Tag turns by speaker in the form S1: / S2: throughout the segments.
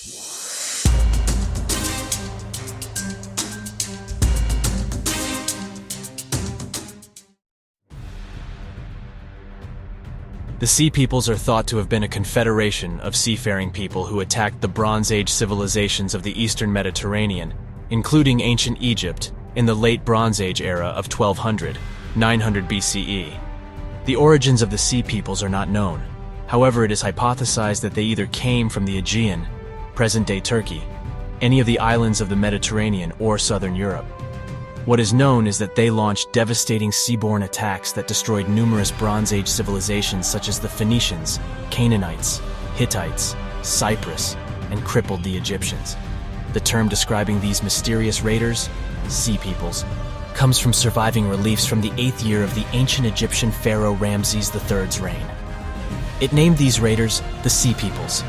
S1: The Sea Peoples are thought to have been a confederation of seafaring people who attacked the Bronze Age civilizations of the Eastern Mediterranean, including ancient Egypt, in the late Bronze Age era of 1200, 900 BCE. The origins of the Sea Peoples are not known. However, it is hypothesized that they either came from the Aegean, present-day Turkey, any of the islands of the Mediterranean, or southern Europe. What is known is that they launched devastating seaborne attacks that destroyed numerous Bronze Age civilizations such as the Phoenicians, Canaanites, Hittites, Cyprus, and crippled the Egyptians. The term describing these mysterious raiders, Sea Peoples, comes from surviving reliefs from the 8th year of the ancient Egyptian pharaoh Ramses III's reign. It named these raiders the Sea Peoples.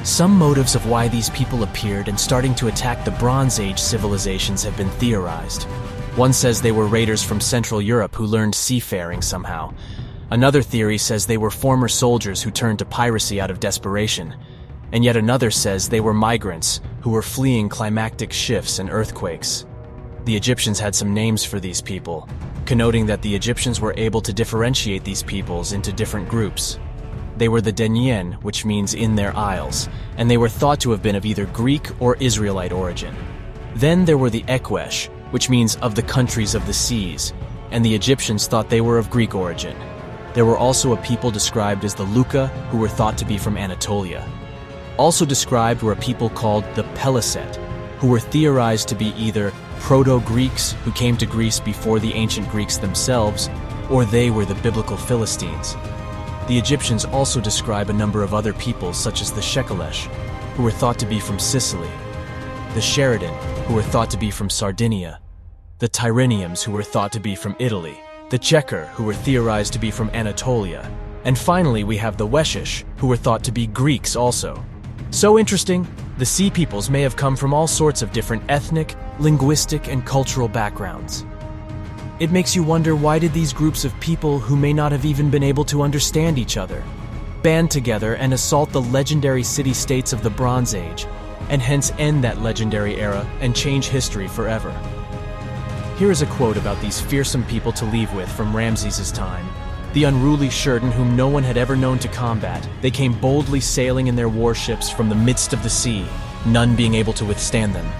S1: Some motives of why these people appeared and starting to attack the Bronze Age civilizations have been theorized. One says they were raiders from Central Europe who learned seafaring somehow. Another theory says they were former soldiers who turned to piracy out of desperation. And yet another says they were migrants who were fleeing climactic shifts and earthquakes. The Egyptians had some names for these people, connoting that the Egyptians were able to differentiate these peoples into different groups. They were the Denyen, which means in their isles, and they were thought to have been of either Greek or Israelite origin. Then there were the Ekwesh, which means of the countries of the seas, and the Egyptians thought they were of Greek origin. There were also a people described as the Luca, who were thought to be from Anatolia. Also described were a people called the Peliset, who were theorized to be either Proto-Greeks who came to Greece before the ancient Greeks themselves, or they were the biblical Philistines. The Egyptians also describe a number of other peoples such as the Shekelesh, who were thought to be from Sicily, the Sheridan, who were thought to be from Sardinia, the Tyrrhenians, who were thought to be from Italy, the Chequer, who were theorized to be from Anatolia, and finally we have the Weshish, who were thought to be Greeks also. So interesting, the Sea Peoples may have come from all sorts of different ethnic, linguistic, and cultural backgrounds. It makes you wonder, why did these groups of people who may not have even been able to understand each other band together and assault the legendary city-states of the Bronze Age, and hence end that legendary era and change history forever? Here is a quote about these fearsome people to leave with from Ramses' time. The unruly Sheridan whom no one had ever known to combat, they came boldly sailing in their warships from the midst of the sea, none being able to withstand them.